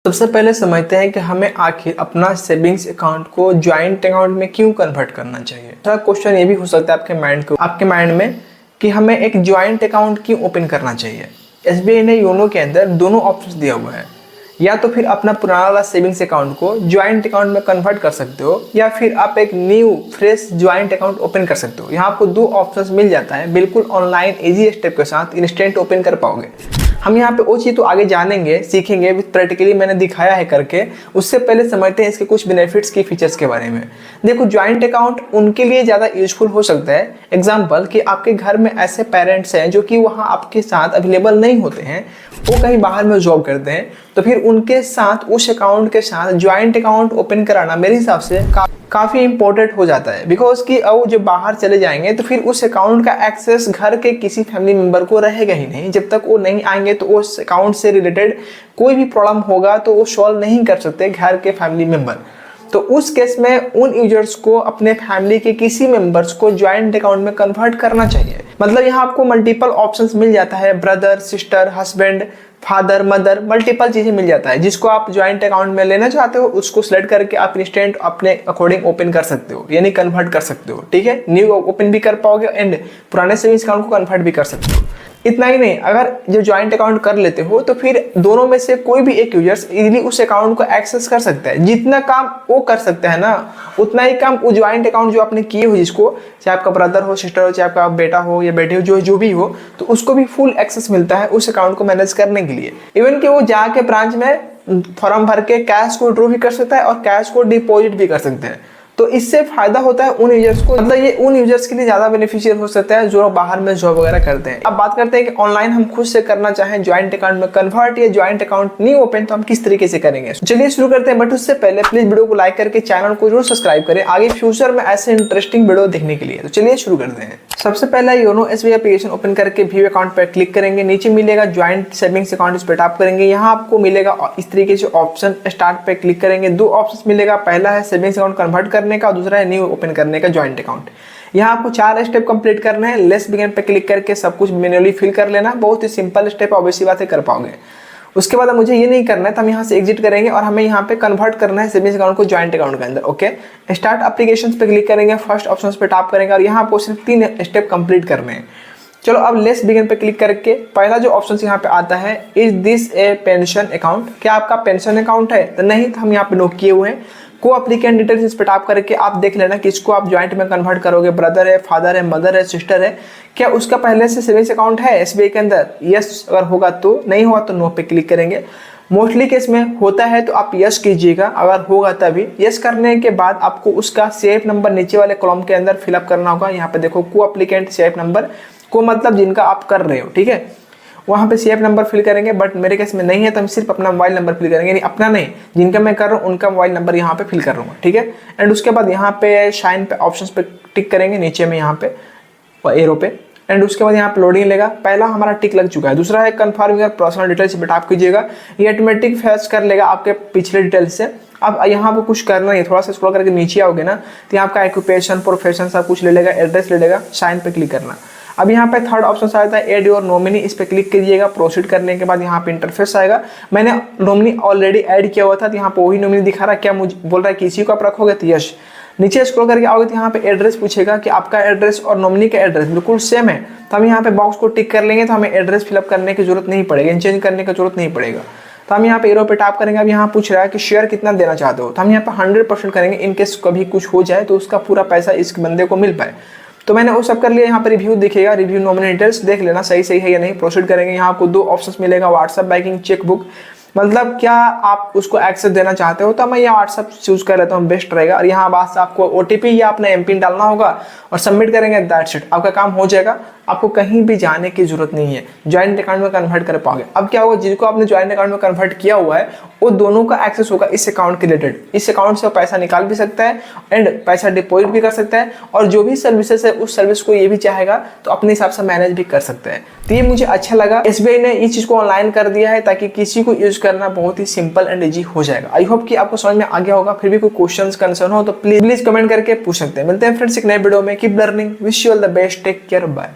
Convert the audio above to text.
सबसे पहले समझते हैं कि हमें आखिर अपना सेविंग्स अकाउंट को ज्वाइंट अकाउंट में क्यों कन्वर्ट करना चाहिए। दूसरा क्वेश्चन ये भी हो सकता है आपके माइंड में कि हमें एक ज्वाइंट अकाउंट क्यों ओपन करना चाहिए। एसबीआई ने योनो के अंदर दोनों ऑप्शन दिया हुआ है, या तो फिर अपना पुराना वाला सेविंग्स अकाउंट को ज्वाइंट अकाउंट में कन्वर्ट कर सकते हो, या फिर आप एक new fresh joint account open कर सकते हो। यहाँ आपको दो ऑप्शंस मिल जाता है, बिल्कुल ऑनलाइन इजी स्टेप के साथ इंस्टेंट ओपन कर पाओगे। हम यहाँ पे वो चीज़ तो आगे जानेंगे, सीखेंगे विद प्रैक्टिकली मैंने दिखाया है करके। उससे पहले समझते हैं इसके कुछ बेनिफिट्स की फीचर्स के बारे में। देखो, ज्वाइंट अकाउंट उनके लिए ज़्यादा यूजफुल हो सकता है। एग्जांपल कि आपके घर में ऐसे पेरेंट्स हैं जो कि वहाँ आपके साथ अवेलेबल नहीं होते हैं, वो कहीं बाहर में जॉब करते हैं, तो फिर उनके साथ उस अकाउंट के साथ ज्वाइंट अकाउंट ओपन कराना मेरे हिसाब से काफ़ी इंपॉर्टेंट हो जाता है। बिकॉज कि वो जब बाहर चले जाएंगे तो फिर उस अकाउंट का एक्सेस घर के किसी फैमिली मेंबर को रहेगा ही नहीं। जब तक वो नहीं आएंगे तो उस अकाउंट से रिलेटेड कोई भी प्रॉब्लम होगा तो वो सॉल्व नहीं कर सकते घर के फैमिली मेंबर। तो उस केस में उन यूजर्स को अपने फैमिली के किसी मेंबर्स को ज्वाइंट अकाउंट में कन्वर्ट करना चाहिए। मतलब यहाँ आपको मल्टीपल ऑप्शंस मिल जाता है, brother, sister, husband, father, mother, multiple चीज़ें मिल जाता है। जिसको आप ज्वाइंट अकाउंट में लेना चाहते हो उसको सिलेक्ट करके आप इंस्टेंट अपने अकॉर्डिंग ओपन कर सकते हो, यानी कन्वर्ट कर सकते हो। ठीक है, न्यू ओपन भी कर पाओगे एंड पुराने सेविंग्स अकाउंट को कन्वर्ट भी कर सकते हो। इतना ही नहीं, अगर जो ज्वाइंट अकाउंट कर लेते हो तो फिर दोनों में से कोई भी एक यूजर्स इजीली उस अकाउंट को एक्सेस कर सकता है। जितना काम वो कर सकता है ना, उतना ही काम वो ज्वाइंट अकाउंट जो आपने किए हो, जिसको चाहे आपका ब्रदर हो, सिस्टर हो, चाहे आपका बेटा हो या बेटी हो, जो भी हो, तो उसको भी फुल एक्सेस मिलता है उस अकाउंट को मैनेज करने के लिए। इवन कि वो जाके ब्रांच में फॉर्म भर के कैश को विड्रॉ भी कर सकता है और कैश को डिपॉजिट भी कर सकते हैं। तो इससे फायदा होता है उन यूजर्स को, मतलब ये उन यूजर्स के लिए ज्यादा बेनिफिशियल हो सकता है जो बाहर में जॉब वगैरह करते हैं। अब बात करते हैं कि ऑनलाइन हम खुद से करना चाहें ज्वाइंट अकाउंट में कन्वर्ट या ज्वाइंट अकाउंट नहीं ओपन, तो हम किस तरीके से करेंगे। चलिए शुरू करते हैं, बट उससे पहले प्लीज वीडियो को लाइक करके चैनल को जरूर सब्सक्राइब करें आगे फ्यूचर में ऐसे इंटरेस्टिंग वीडियो देखने के लिए। तो चलिए शुरू करते हैं। सबसे पहले योनो एसबीआई एप्लीकेशन ओपन करके व्यू अकाउंट पर क्लिक करेंगे। नीचे मिलेगा ज्वाइंट सेविंग्स अकाउंट, इस पर टैप करेंगे। यहाँ आपको मिलेगा इस तरीके से ऑप्शन, स्टार्ट पे क्लिक करेंगे। दो ऑप्शन मिलेगा, पहला है सेविंग्स अकाउंट कन्वर्ट करने का, दूसरा है न्यू ओपन करने का ज्वाइंट अकाउंट। यहाँ आपको 4 स्टेप कंप्लीट करने हैं। लेट्स बिगिन पे क्लिक करके सब कुछ मैन्युअली फिल कर लेना। बहुत ही सिंपल स्टेप, ऑब्वियसली बात है, कर पाओगे। उसके बाद मुझे ये नहीं करना है, तो हम यहाँ से एग्जिट करेंगे और हमें यहाँ पे कन्वर्ट करना है सेविंग्स अकाउंट को ज्वाइंट अकाउंट के अंदर। ओके, स्टार्ट एप्लीकेशंस पे क्लिक करेंगे, फर्स्ट ऑप्शन पे टैप करेंगे और यहाँ आपको सिर्फ 3 स्टेप कंप्लीट करने हैं। चलो अब लेट्स बिगिन पे क्लिक करके पहला जो ऑप्शन यहाँ पे आता है, is this A pension account, क्या आपका पेंशन अकाउंट है? तो नहीं, तो हम यहाँ पे नो किए हुए हैं। को एप्लीकेंट डिटेल्स, इस पर टैप करके आप देख लेना किसको आप ज्वाइंट में कन्वर्ट करोगे। ब्रदर है, फादर है, मदर है, सिस्टर है, क्या उसका पहले से सेविंग्स अकाउंट है एसबीआई के अंदर? यस अगर होगा तो, नहीं हुआ तो नो पे क्लिक करेंगे। मोस्टली केस में होता है तो आप यस कीजिएगा, अगर होगा तभी। यस करने के बाद आपको उसका सेफ नंबर नीचे वाले कॉलम के अंदर फिलअप करना होगा। यहाँ पे देखो को एप्लीकेंट सेफ नंबर, को मतलब जिनका आप कर रहे हो, ठीक है, वहाँ पे सेफ नंबर फिल करेंगे। बट मेरे केस में नहीं है तो हम सिर्फ अपना मोबाइल नंबर फिल करेंगे, यानी अपना नहीं, जिनका मैं कर रहा हूँ उनका मोबाइल नंबर यहाँ पे फिल कर रहा हूँ, ठीक है। एंड उसके बाद यहाँ पे शाइन पे ऑप्शंस पे टिक करेंगे नीचे में यहाँ पे एरो पे। एंड उसके बाद यहाँ पे लोडिंग लेगा। पहला हमारा टिक लग चुका है। दूसरा है confirm your personal details, but आप कीजिएगा, ये ऑटोमेटिक फैच कर लेगा आपके पिछले डिटेल्स से। अब यहाँ पे कुछ करना नहीं, थोड़ा सा स्क्रॉल करके नीचे आओगे ना तो यहाँ आपका ऑक्यूपेशन, प्रोफेशन सब कुछ ले लेगा, एड्रेस ले लेगा, साइन पे क्लिक करना। अब यहाँ पे थर्ड ऑप्शन आता है एड योर नॉमिनी, इस पे क्लिक कीजिएगा। प्रोसीड करने के बाद यहाँ पे इंटरफेस आएगा। मैंने नॉमिनी ऑलरेडी ऐड किया हुआ था तो यहाँ पे वही नॉमिनी दिखा रहा है। क्या मुझे बोल रहा है किसी को आप रखोगे? तो यस। नीचे स्क्रॉल करके आओगे तो यहाँ पे एड्रेस पूछेगा कि आपका एड्रेस और नॉमिनी का एड्रेस बिल्कुल सेम है, तो हम यहाँ पे बॉक्स को टिक कर लेंगे, तो हमें एड्रेस फिलअप करने की जरूरत नहीं पड़ेगी, चेंज करने की जरूरत नहीं पड़ेगा। तो हम यहाँ पे एरो पे टैप करेंगे। अब यहाँ पूछ रहा है कि शेयर कितना देना चाहते हो, तो हम यहाँ पे 100% करेंगे। इनकेस कभी कुछ हो जाए तो उसका पूरा पैसा इस बंदे को मिल पाए। तो मैंने वो सब कर लिया। यहाँ पे रिव्यू दिखेगा, रिव्यू नॉमिनी डिटेल्स देख लेना सही है या नहीं। प्रोसीड करेंगे। यहाँ आपको 2 ऑप्शंस मिलेगा, व्हाट्सएप बैंकिंग, चेकबुक, मतलब क्या आप उसको एक्सेस देना चाहते हो, तो मैं यहाँ व्हाट्सएप चूज कर लेता हूँ, बेस्ट रहेगा। और यहाँ बस आपको ओटीपी या अपना एमपिन डालना होगा और सबमिट करेंगे, दैट्स इट, आपका काम हो जाएगा। आपको कहीं भी जाने की जरूरत नहीं है, ज्वाइंट अकाउंट में कन्वर्ट कर पाओगे। अब क्या होगा, जिसको आपने ज्वाइंट अकाउंट में कन्वर्ट किया हुआ है वो दोनों का एक्सेस होगा इस अकाउंट के रिलेटेड। इस अकाउंट से वो पैसा निकाल भी सकता है एंड पैसा डिपॉजिट भी कर सकता है, और जो भी सर्विसेज है उस सर्विस को ये भी चाहेगा तो अपने हिसाब से मैनेज भी कर सकता है। तो ये मुझे अच्छा लगा, एसबीआई ने इस चीज को ऑनलाइन कर दिया है ताकि किसी को यूज करना बहुत ही सिंपल एंड इजी हो जाएगा। आई होप कि आपको समझ में आ गया होगा। फिर भी कोई क्वेश्चंस कंसर्न हो तो प्लीज कमेंट करके पूछ सकते हैं। मिलते हैं फ्रेंड्स एक नए वीडियो में। Keep learning, wish you all the best, take care, bye.